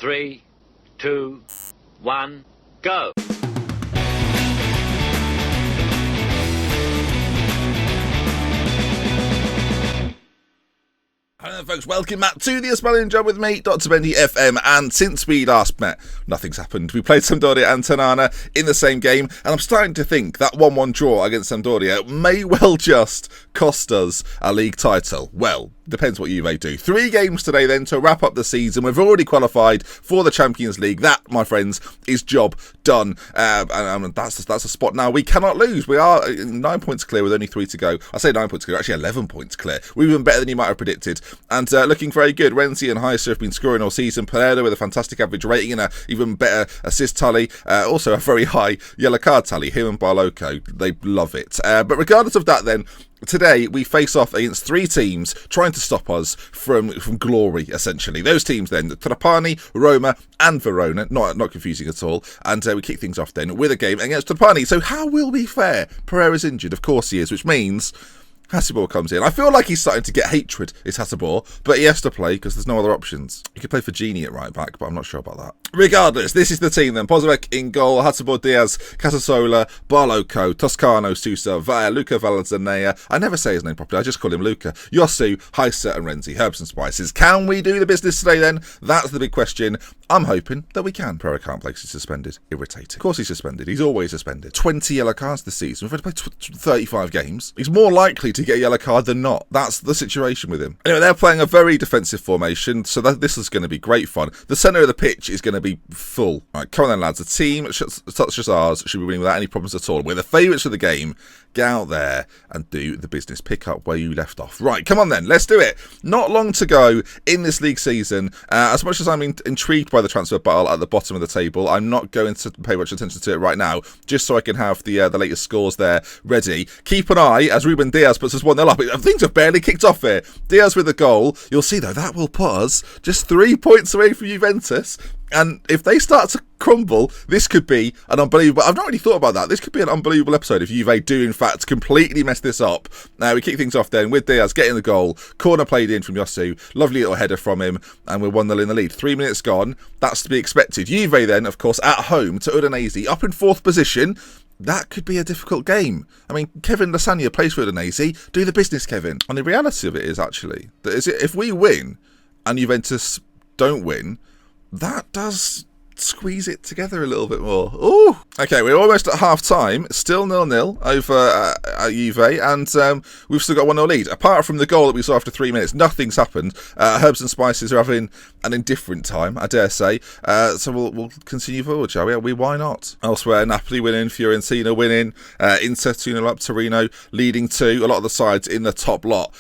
3, 2, 1, go! Hello folks, welcome back to the Ispalian Job with me, Dr. Bendy FM, and since we last met, nothing's happened. We played Sampdoria and Tanana in the same game, and I'm starting to think that 1-1 draw against Sampdoria may well just cost us a league title. Well, depends what Juve do. 3 games today then to wrap up the season. We've already qualified for the Champions League. That, my friends, is job done. And that's a spot now we cannot lose. We are 9 points clear with only 3 to go. I say 9 points clear, actually 11 points clear. We've been better than you might have predicted. And looking very good. Renzi and Heise have been scoring all season. Pereira with a fantastic average rating and an even better assist tally. Also a very high yellow card tally. Him and Barloco, they love it. But regardless of that then, today we face off against 3 teams trying to stop us from glory, essentially. Those teams then, Trapani, Roma and Verona, not confusing at all. And we kick things off then with a game against Trapani. So how will we fare? Pereira's injured, of course he is, which means Hatibor comes in. I feel like he's starting to get hatred, is Hatibor, but he has to play because there's no other options. He could play for Gini at right back, but I'm not sure about that. Regardless, this is the team then. Pozovec in goal, Hatibor, Diaz, Casasola, Barloco, Toscano, Sousa, Luca Valenzanea. I never say his name properly, I just call him Luca. Yosu, Heise and Renzi, herbs and spices. Can we do the business today then? That's the big question. I'm hoping that we can. Pereira can't play, he's suspended. Irritating. Of course he's suspended. He's always suspended. 20 yellow cards this season. We've only played 35 games. He's more likely to get a yellow card than not. That's the situation with him. Anyway, they're playing a very defensive formation, so this is going to be great fun. The centre of the pitch is going to be full. Right, come on then, lads. A team such as ours should be winning without any problems at all. We're the favourites of the game. Get out there and do the business. Pick up where you left off. Right, come on then. Let's do it. Not long to go in this league season. As much as I'm intrigued by the transfer battle at the bottom of the table, I'm not going to pay much attention to it right now, just so I can have the latest scores there ready. Keep an eye as Ruben Diaz puts us 1-0 up. Things have barely kicked off here. Diaz with the goal. You'll see, though, that will put us just 3 points away from Juventus. And if they start to crumble, this could be an unbelievable... I've not really thought about that. This could be an unbelievable episode if Juve do, in fact, completely mess this up. Now, we kick things off then with Diaz getting the goal. Corner played in from Yosu. Lovely little header from him. And we're 1-0 in the lead. 3 minutes gone. That's to be expected. Juve then, of course, at home to Udinese. Up in 4th position. That could be a difficult game. I mean, Kevin Lasagna plays for Udinese. Do the business, Kevin. And the reality of it is, actually, that if we win and Juventus don't win, that does squeeze it together a little bit more. Ooh. Okay, we're almost at half-time. Still 0-0 over Juve, and we've still got 1-0 lead. Apart from the goal that we saw after 3 minutes, nothing's happened. Herbs and Spices are having an indifferent time, I dare say. So we'll continue forward, shall we? Why not? Elsewhere, Napoli winning, Fiorentina winning, Inter 2-0 up, Torino leading 2. A lot of the sides in the top lot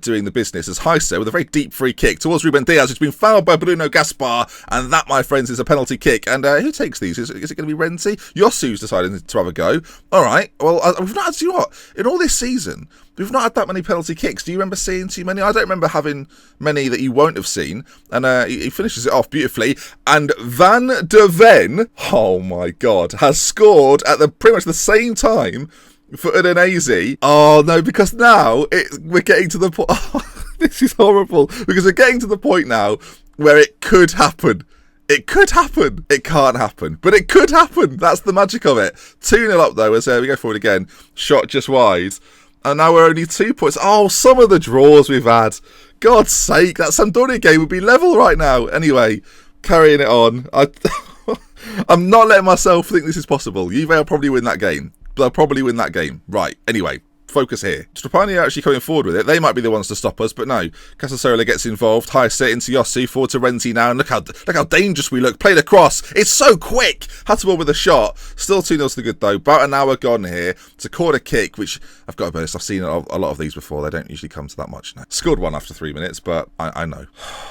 doing the business. As Heise with a very deep free kick towards Ruben Diaz, who's been fouled by Bruno Gaspar, and that, my friends, is a penalty kick. And who takes these? Is it going to be Renzi? Yosu's decided to have a go. All right. Well, we've not had, do you know what? In all this season, we've not had that many penalty kicks. Do you remember seeing too many? I don't remember having many that you won't have seen. And he finishes it off beautifully. And Van de Ven, oh my God, has scored at pretty much the same time for Udinese. Oh no, because now we're getting to the point. Oh, this is horrible. Because we're getting to the point now where it could happen. It could happen. It can't happen. But it could happen. That's the magic of it. 2-0 up, though, as we go forward again. Shot just wide. And now we're only 2 points. Oh, some of the draws we've had. God's sake, that Sampdoria game would be level right now. Anyway, carrying it on. I'm not letting myself think this is possible. Juve will probably win that game. They'll probably win that game. Right, anyway. Focus here. Trapani are actually coming forward with it. They might be the ones to stop us, but no. Casasola gets involved. Heise into Yosu, forward to Renzi now, and look how dangerous we look. Played across. It's so quick. Hatibor with a shot. Still 2-0 to the good though. About an hour gone here. It's a corner kick, which I've got to be honest, I've seen a lot of these before. They don't usually come to that much now. Scored one after 3 minutes, but I know.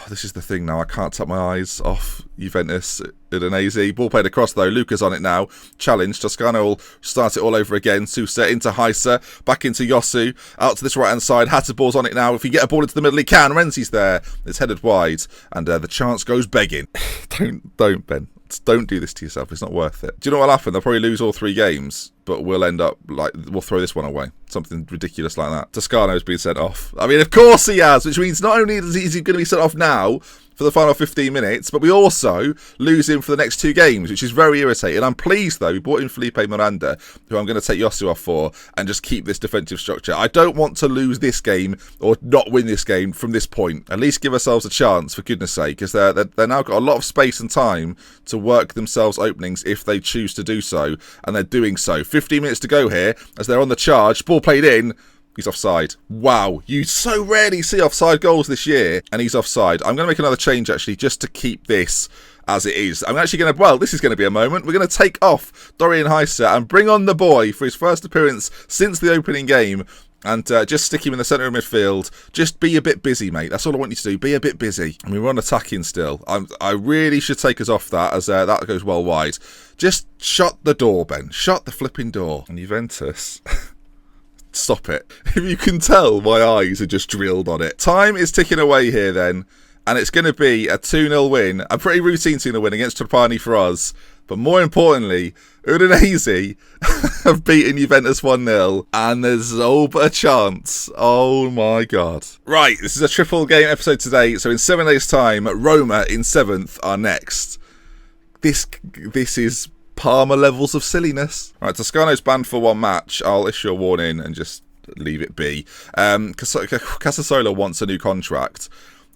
This is the thing now. I can't take my eyes off Juventus. Udinese. Ball played across though. Luca's on it now. Challenge. Toscano will start it all over again. Sousa into Heise. Back into Yosu. Out to this right hand side. Hatibor's on it now. If he get a ball into the middle, he can. Renzi's there. It's headed wide. And the chance goes begging. Don't, Ben. Don't do this to yourself. It's not worth it. Do you know what'll happen? They'll probably lose all 3 games, but we'll end up we'll throw this one away. Something ridiculous like that. Toscano's been sent off. I mean, of course he has, which means not only is he going to be sent off now for the final 15 minutes, but we also lose him for the next 2 games, which is very irritating. I'm pleased, though, we brought in Felipe Miranda, who I'm going to take Yosu off for, and just keep this defensive structure. I don't want to lose this game or not win this game from this point. At least give ourselves a chance, for goodness sake, because they're now got a lot of space and time to work themselves openings if they choose to do so, and they're doing so. 15 minutes to go here as they're on the charge. Ball played in. He's offside. Wow, you so rarely see offside goals this year, and he's offside. I'm going to make another change, actually, just to keep this as it is. I'm actually going to, well, this is going to be a moment. We're going to take off Dorian Heiser and bring on the boy for his first appearance since the opening game, and just stick him in the centre of midfield. Just be a bit busy, mate. That's all I want you to do. Be a bit busy. I mean, we're on attacking still. I really should take us off that, as that goes well wide. Just shut the door, Ben. Shut the flipping door. And Juventus... Stop it. If you can tell, my eyes are just drilled on it. Time is ticking away here then, and it's going to be a 2-0 win. A pretty routine 2-0 win against Trapani for us. But more importantly, Udinese have beaten Juventus 1-0, and there's all but a chance. Oh my God. Right, this is a triple game episode today, so in 7 days' time, Roma in 7th are next. This is... Parma levels of silliness. Right, Toscano's banned for 1 match. I'll issue a warning and just leave it be. Casasola wants a new contract.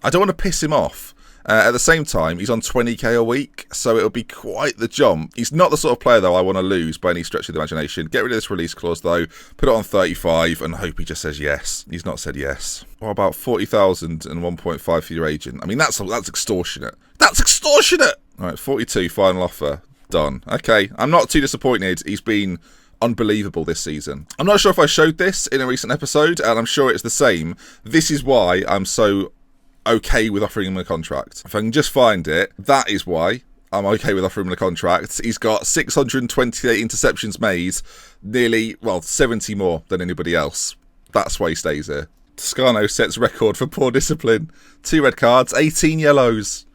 I don't want to piss him off. At the same time, he's on 20k a week, so it'll be quite the jump. He's not the sort of player, though, I want to lose by any stretch of the imagination. Get rid of this release clause, though. Put it on 35 and hope he just says yes. He's not said yes. What about 40,000 and 1.5 for your agent? I mean, that's extortionate. That's extortionate! All right, 42, final offer. Done. Okay, I'm not too disappointed. He's been unbelievable this season. I'm not sure if I showed this in a recent episode, and I'm sure it's the same. This is why I'm so okay with offering him a contract. If I can just find it, that is why I'm okay with offering him a contract. He's got 628 interceptions made, nearly, 70 more than anybody else. That's why he stays here. Toscano sets record for poor discipline. 2 red cards, 18 yellows.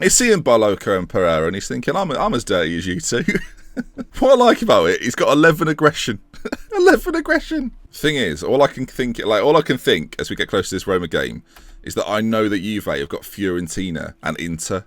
He's seeing Barloca and Pereira and he's thinking, I'm as dirty as you two. What I like about it, he's got 11 aggression. 11 aggression. Thing is, all I can think as we get close to this Roma game is that I know that Juve have got Fiorentina and Inter.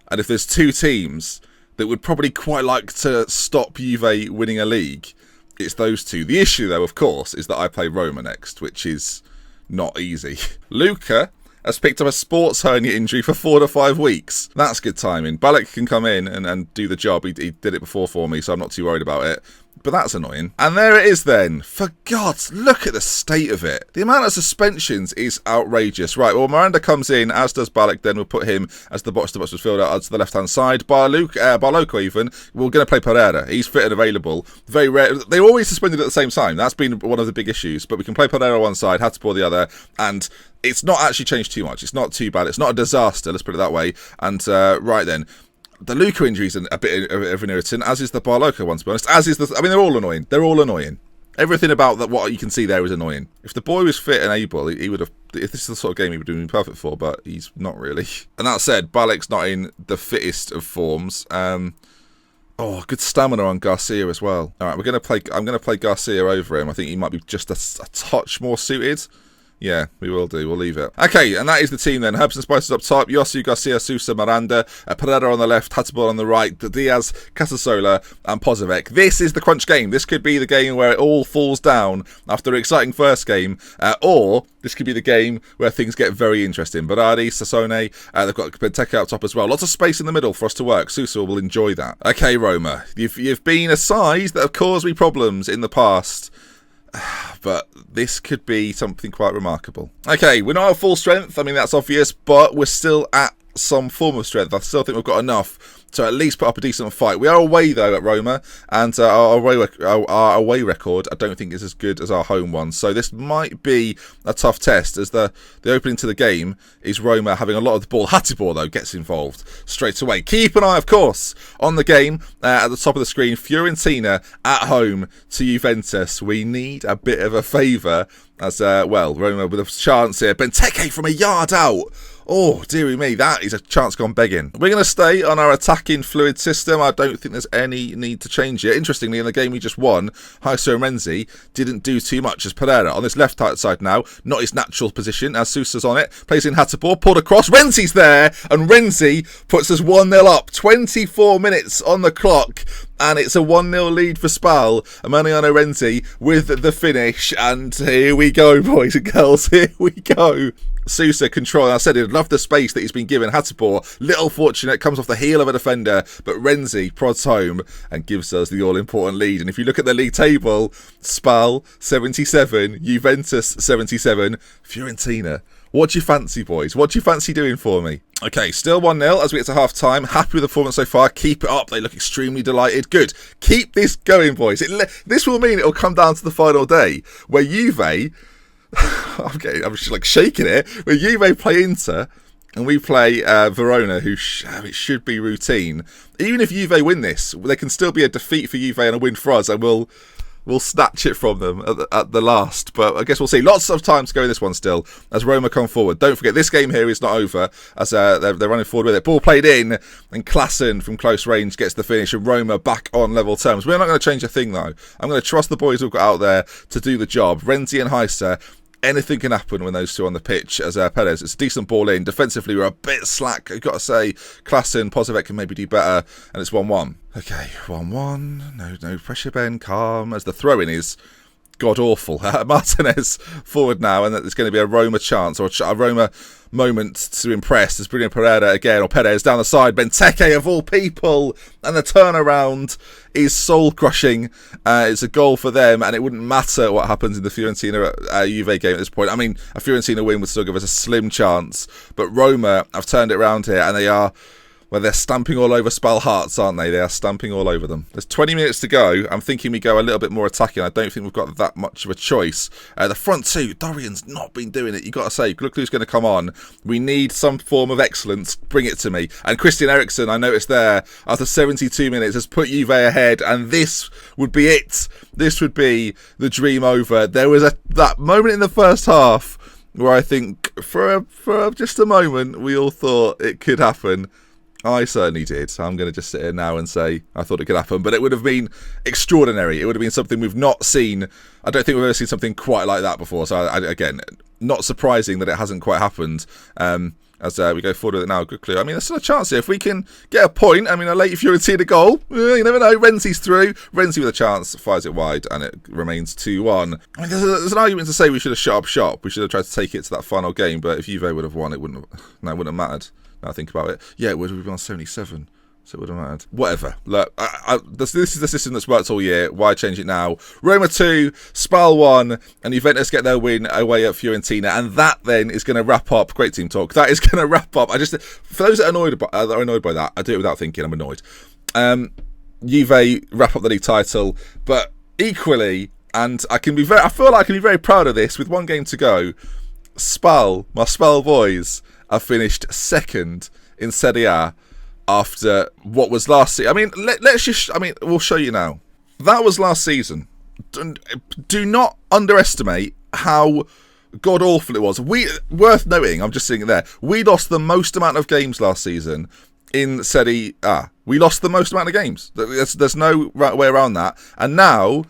And if there's 2 teams that would probably quite like to stop Juve winning a league, it's those 2. The issue, though, of course, is that I play Roma next, which is not easy. Luca has picked up a sports hernia injury for 4 to 5 weeks. That's good timing. Balak can come in and do the job. He did it before for me, so I'm not too worried about it. But that's annoying. And there it is then. For God, look at the state of it. The amount of suspensions is outrageous. Right, well, Miranda comes in, as does Balak. Then we'll put him as the box-to-box midfielder to the left-hand side. Barloco even, we're going to play Pereira. He's fit and available. Very rare. They're always suspended at the same time. That's been one of the big issues. But we can play Pereira on one side, Hatipor the other, and it's not actually changed too much. It's not too bad. It's not a disaster, let's put it that way. And right then, the Luca injury is a bit of an irritant, as is the Barloca one, to be honest. They're all annoying. They're all annoying. Everything about what you can see there is annoying. If the boy was fit and able, he would have... If this is the sort of game he would have been perfect for, but he's not really. And that said, Balak's not in the fittest of forms. Good stamina on Garcia as well. All right, I'm going to play Garcia over him. I think he might be just a touch more suited. Yeah, we will do. We'll leave it. Okay, and that is the team then. Herbs and Spices up top. Yosu, Garcia, Sousa, Miranda, Pereira on the left, Hatipor on the right, Diaz, Casasola, and Pozovic. This is the crunch game. This could be the game where it all falls down after an exciting first game, or this could be the game where things get very interesting. Berardi, Sassone, they've got Benteke up top as well. Lots of space in the middle for us to work. Sousa will enjoy that. Okay, Roma, you've been a side that have caused me problems in the past. But this could be something quite remarkable. Okay, we're not at full strength. I mean, that's obvious, but we're still at some form of strength. I still think we've got enough to at least put up a decent fight. We are away, though, at Roma, and our away record, I don't think is as good as our home one. So this might be a tough test, as the opening to the game is Roma having a lot of the ball. Hatipor, though, gets involved straight away. Keep an eye, of course, on the game at the top of the screen. Fiorentina at home to Juventus. We need a bit of a favour as, Roma with a chance here. Benteke from a yard out. Oh, dearie me, that is a chance gone begging. We're going to stay on our attacking fluid system. I don't think there's any need to change it. Interestingly, in the game we just won, Heiser and Renzi didn't do too much as Pereira. On this left side now, not his natural position, as Sousa's on it. Plays in Hatterpour, pulled across, Renzi's there, and Renzi puts us 1-0 up. 24 minutes on the clock, and it's a 1-0 lead for Spal. Emiliano Renzi with the finish, and here we go, boys and girls, here we go. Sousa control. I said he'd love the space that he's been given. Hatterpour, little fortunate, comes off the heel of a defender, but Renzi prods home and gives us the all-important lead. And if you look at the league table, Spal 77, Juventus 77, Fiorentina. What do you fancy, boys? What do you fancy doing for me? Okay, still 1-0 as we get to half-time. Happy with the performance so far. Keep it up. They look extremely delighted. Good. Keep this going, boys. This will mean it will come down to the final day where Juve... I'm just like shaking it. Where Juve play Inter and we play Verona, who it should be routine. Even if Juve win this, there can still be a defeat for Juve and a win for us, and we'll snatch it from them at the last. But I guess we'll see. Lots of time to go in this one still as Roma come forward. Don't forget, this game here is not over as they're running forward with it. Ball played in, and Klassen from close range gets the finish, and Roma back on level terms. We're not going to change a thing, though. I'm going to trust the boys we've got out there to do the job. Renzi and Heiser. Anything can happen when those two are on the pitch as Perez. It's a decent ball in. Defensively, we're a bit slack. I've got to say, Klassen, Pozovec can maybe do better, and it's 1-1. Okay, 1-1. No pressure, Ben. Calm, as the throw-in is god-awful. Martinez forward now, and there's going to be a Roma chance, or a Roma moment to impress. There's Bruno Pereira again, or Perez down the side. Benteke of all people, and the turnaround is soul-crushing. It's a goal for them, and it wouldn't matter what happens in the Fiorentina-Juve game at this point. I mean, a Fiorentina win would still give us a slim chance, but Roma have turned it around here, and they are... Well, they're stamping all over Spal hearts, aren't they? They are stamping all over them. There's 20 minutes to go. I'm thinking we go a little bit more attacking. I don't think we've got that much of a choice. The front two, Dorian's not been doing it. You've got to say, look who's going to come on. We need some form of excellence. Bring it to me. And Christian Eriksen, I noticed there, after 72 minutes, has put Juve ahead. And this would be it. This would be the dream over. There was that moment in the first half where I think, for just a moment, we all thought it could happen. I certainly did. So I'm going to just sit here now and say I thought it could happen. But it would have been extraordinary. It would have been something we've not seen. I don't think we've ever seen something quite like that before. So, again, not surprising that it hasn't quite happened as we go forward with it now. Good clue. I mean, there's still a chance here. If we can get a point, I mean, a late Fiorentina goal, you never know. Renzi's through. Renzi with a chance, fires it wide, and it remains 2-1. I mean, there's an argument to say we should have shut up shop. We should have tried to take it to that final game. But if Juve would have won, it wouldn't have mattered. Now I think about it. Yeah, it would have been on 77. So it would have mattered. Whatever. Look, this is the system that's worked all year. Why change it now? Roma 2, Spal 1, and Juventus get their win away at Fiorentina. And that then is going to wrap up. Great team talk. That is going to wrap up. For those that are annoyed by that, I do it without thinking. I'm annoyed. Juve wrap up the league title, but equally, and I feel like I can be very proud of this. With one game to go, my Spal boys have finished second in Serie A after what was last season. I mean, we'll show you now. That was last season. Do not underestimate how god-awful it was. Worth noting, I'm just seeing it there, we lost the most amount of games last season in Serie A. We lost the most amount of games. There's no way around that. And now,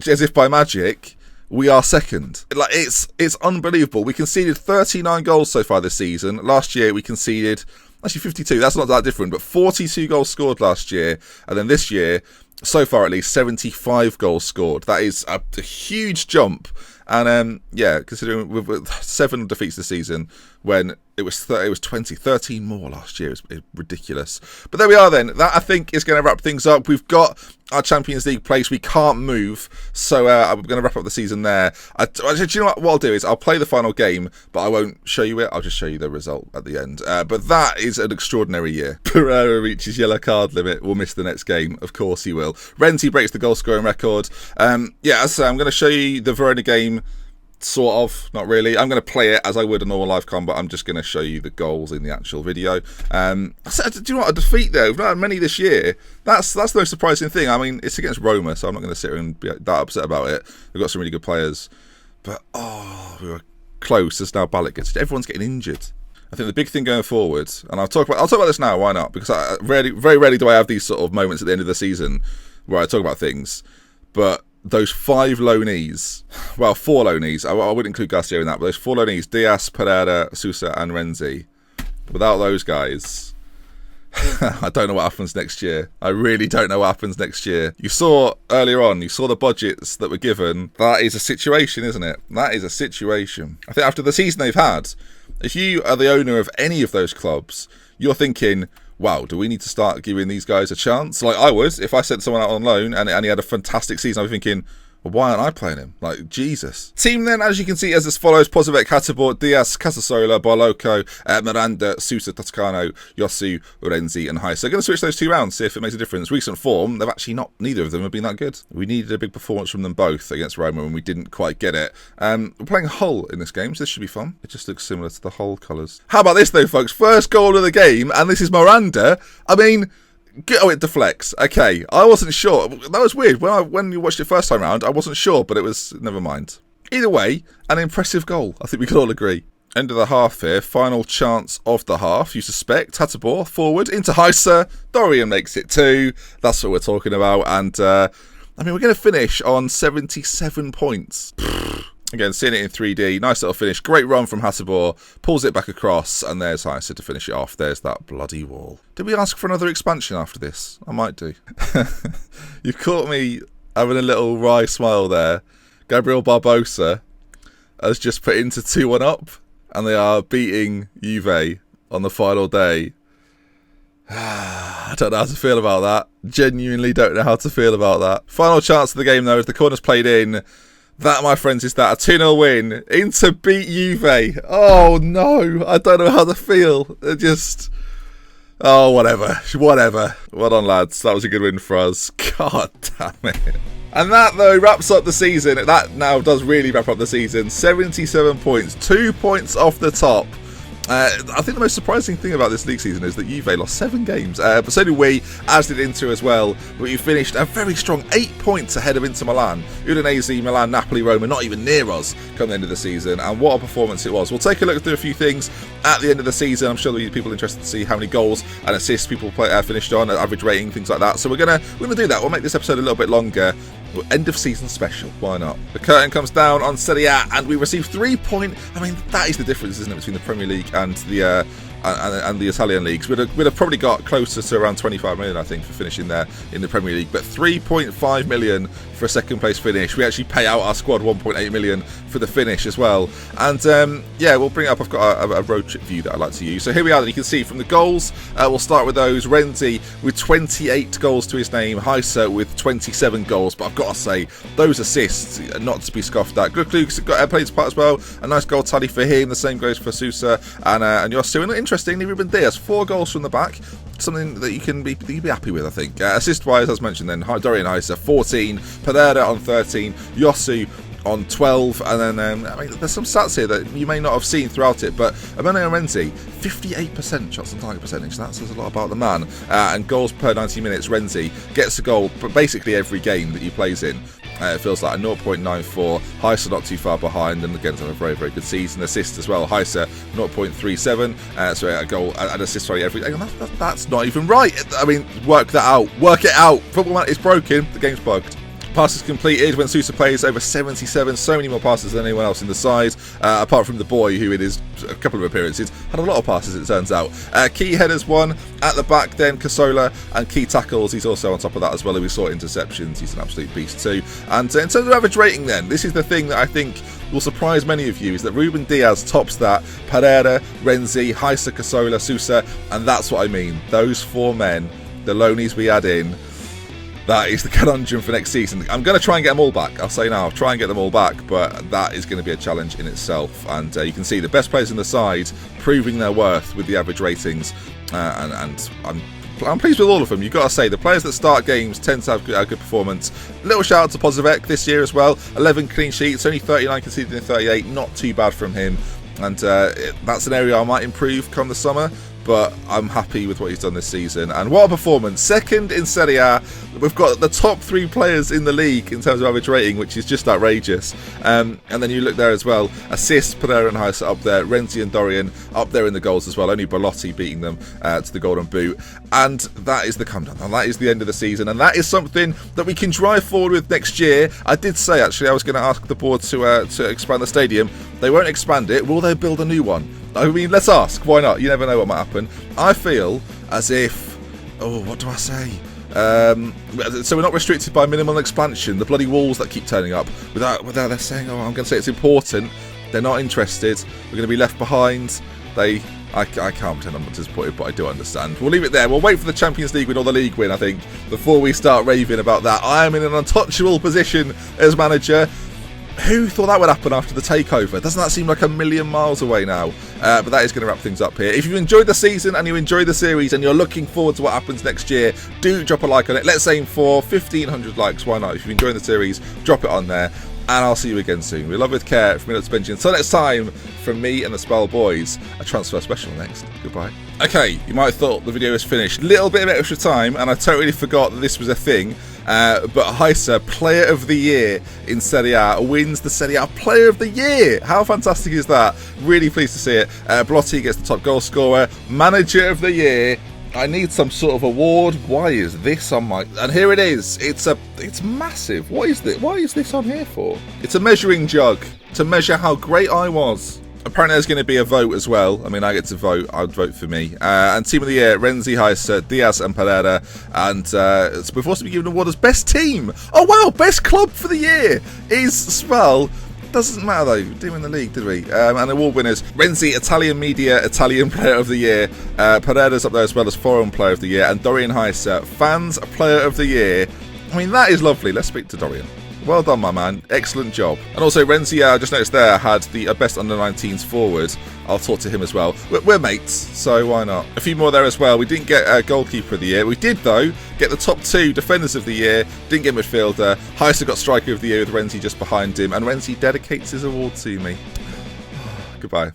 as if by magic, we are second. Like it's unbelievable. We conceded 39 goals so far this season. Last year we conceded actually 52. That's not that different, but 42 goals scored last year, and then this year, so far at least, 75 goals scored. That is a huge jump. And considering with 7 defeats this season, when it was 13 more last year, it's ridiculous. But there we are then. That I think is going to wrap things up. We've got our Champions League place. We can't move, so I'm going to wrap up the season there. Do you know what I'll do is I'll play the final game, but I won't show you it. I'll just show you the result at the end. But that is an extraordinary year. Pereira reaches yellow card limit. We'll miss the next game. Of course he will. Renzi breaks the goal scoring record. As I say, I'm going to show you the Verona game. Sort of, not really. I'm going to play it as I would a normal live com, but I'm just going to show you the goals in the actual video. Do you know what? A defeat though, we've not had many this year. That's the most surprising thing. I mean, it's against Roma, so I'm not going to sit here and be that upset about it. We've got some really good players, but we were close as now Balak gets. Everyone's getting injured. I think the big thing going forward, and I'll talk about this now. Why not? Because very rarely do I have these sort of moments at the end of the season where I talk about things. But those 5 loanees, well, 4 loanees. I wouldn't include Garcia in that, but those 4 loanees: Diaz, Pereira, Sousa, and Renzi. Without those guys, I don't know what happens next year. I really don't know what happens next year. You saw earlier on, you saw the budgets that were given. That is a situation, isn't it? That is a situation. I think after the season they've had, if you are the owner of any of those clubs, you're thinking, wow, do we need to start giving these guys a chance? Like I would, if I sent someone out on loan and he had a fantastic season, I'd be thinking, well, why aren't I playing him? Like, Jesus. Team then, as you can see, is as follows: Pozovec, Hatibor, Diaz, Casasola, Barloco, Miranda, Sousa, Toscano, Yosu, Renzi, and Heise. So I'm going to switch those 2 rounds, see if it makes a difference. Recent form, they've actually not, neither of them have been that good. We needed a big performance from them both against Roma and we didn't quite get it. We're playing Hull in this game, so this should be fun. It just looks similar to the Hull colours. How about this though, folks? First goal of the game, and this is Miranda. I mean, oh, it deflects. Okay, I wasn't sure. That was weird. When you watched it first time round, I wasn't sure, but it was, never mind. Either way, an impressive goal. I think we can all agree. End of the half here. Final chance of the half, you suspect. Hatibor forward into Heise. Dorian makes it 2. That's what we're talking about. And, I mean, we're going to finish on 77 points. Again, seeing it in 3D, nice little finish. Great run from Hatibor, pulls it back across, and there's Heise to finish it off. There's that bloody wall. Did we ask for another expansion after this? I might do. You've caught me having a little wry smile there. Gabriel Barbosa has just put into 2-1 up, and they are beating Juve on the final day. I don't know how to feel about that. Genuinely don't know how to feel about that. Final chance of the game, though, as the corner's played in. That, my friends, is that. A 2-0 win. Inter beat Juve. Oh, no. I don't know how to feel. Just... oh, whatever. Well done, lads. That was a good win for us. God damn it. And that, though, wraps up the season. That now does really wrap up the season. 77 points. 2 points off the top. I think the most surprising thing about this league season is that Juve lost 7 games, but so did we, as did Inter as well. But you finished a very strong 8 points ahead of Inter Milan. Udinese, Milan, Napoli, Roma, not even near us come the end of the season, and what a performance it was. We'll take a look through a few things at the end of the season. I'm sure there'll be people interested to see how many goals and assists people finished on, average rating, things like that. So we're gonna do that. We'll make this episode a little bit longer. End of season special, why not? The curtain comes down on Serie A and we receive 3 points. I mean, that is the difference, isn't it, between the Premier League and the Italian leagues. We'd have probably got closer to around 25 million, I think, for finishing there in the Premier League, but 3.5 million for a second place finish. We actually pay out our squad 1.8 million for the finish as well. And yeah, we'll bring it up. I've got a road trip view that I like to use. So here we are. You can see from the goals, we'll start with those. Renzi with 28 goals to his name, Heise with 27 goals, but I've got to say, those assists, not to be scoffed at. Good Luke's got played his part as well. A nice goal tally for him. The same goes for Sousa and Yosu. And interestingly, Ruben Diaz, 4 goals from the back. Something that you can be happy with, I think. Assist-wise, as mentioned then, Dorian Heise, 14. Pereira on 13. Yosu on 12. And then, I mean, there's some stats here that you may not have seen throughout it, but Emmanuel Renzi, 58% shots on target percentage. That says a lot about the man. And goals per 90 minutes, Renzi gets a goal basically every game that he plays in. It feels like a 0.94. Heise not too far behind, and again, a very, very good season. Assist as well. Heise 0.37. So a goal, an assist for every. That's not even right. I mean, work that out. Work it out. Football is broken. The game's bugged. Passes completed when Sousa plays over 77. So many more passes than anyone else in the side, apart from the boy, who in his a couple of appearances had a lot of passes, it turns out. Key headers won at the back, then Casola, and key tackles. He's also on top of that as well. We saw interceptions. He's an absolute beast too. And in terms of average rating, then this is the thing that I think will surprise many of you, is that Ruben Diaz tops that. Pereira, Renzi, Heise, Casola, Sousa, and that's what I mean. Those 4 men, the loanies we add in. That is the conundrum for next season. I'm going to try and get them all back. I'll say now, I'll try and get them all back, but that is going to be a challenge in itself. And you can see the best players in the side proving their worth with the average ratings. And I'm pleased with all of them. You've got to say, the players that start games tend to have a good performance. Little shout out to Pozovec this year as well. 11 clean sheets, only 39 conceded in 38. Not too bad from him. And that's an area I might improve come the summer. but I'm happy with what he's done this season. And what a performance. Second in Serie A. We've got the top 3 players in the league in terms of average rating, which is just outrageous. And then you look there as well. Assists, Pereira and Heise up there. Renzi and Dorian up there in the goals as well. Only Belotti beating them to the Golden Boot. And that is the come down. And that is the end of the season. And that is something that we can drive forward with next year. I did say, actually, I was going to ask the board to expand the stadium. They won't expand it. Will they build a new one? I mean, let's ask. Why not? You never know what might happen. I feel as if... Oh, what do I say? So we're not restricted by minimal expansion. The bloody walls that keep turning up. Without they're saying, oh, I'm going to say it's important. They're not interested. We're going to be left behind. I can't pretend I'm not disappointed, but I do understand. We'll leave it there. We'll wait for the Champions League win or the league win, I think, before we start raving about that. I am in an untouchable position as manager. Who thought that would happen after the takeover? Doesn't that seem like a million miles away now? But that is going to wrap things up here. If you've enjoyed the season and you enjoy the series and you're looking forward to what happens next year, do drop a like on it. Let's aim for 1,500 likes. Why not? If you're enjoying the series, drop it on there. And I'll see you again soon. We love with care from me, Dr. Benji. Until next time, from me and the Spell Boys, a transfer special next. Goodbye. Okay, you might have thought the video was finished. Little bit of extra time, and I totally forgot that this was a thing. But Heise, Player of the Year in Serie A, wins the Serie A Player of the Year. How fantastic is that? Really pleased to see it. Belotti gets the top goal scorer. Manager of the Year. I need some sort of award. Why is this on my... And here it is. It's massive. What is this? Why is this on here for? It's a measuring jug to measure how great I was. Apparently there's going to be a vote as well. I mean, I get to vote. I'd vote for me. And Team of the Year, Renzi, Heise, Diaz and Pereira. And we've also been given an award as Best Team. Oh, wow. Best Club for the Year is Spell. Doesn't matter though, we didn't win the league, did we? And award winners, Renzi, Italian Media, Italian Player of the Year. Pereira's up there as well as Foreign Player of the Year. And Dorian Heise, Fans Player of the Year. I mean, that is lovely. Let's speak to Dorian. Well done, my man. Excellent job. And also, Renzi, I just noticed there, had the best under-19s forward. I'll talk to him as well. We're mates, so why not? A few more there as well. We didn't get a goalkeeper of the year. We did, though, get the top 2 defenders of the year. Didn't get midfielder. Heise got striker of the year with Renzi just behind him. And Renzi dedicates his award to me. Goodbye.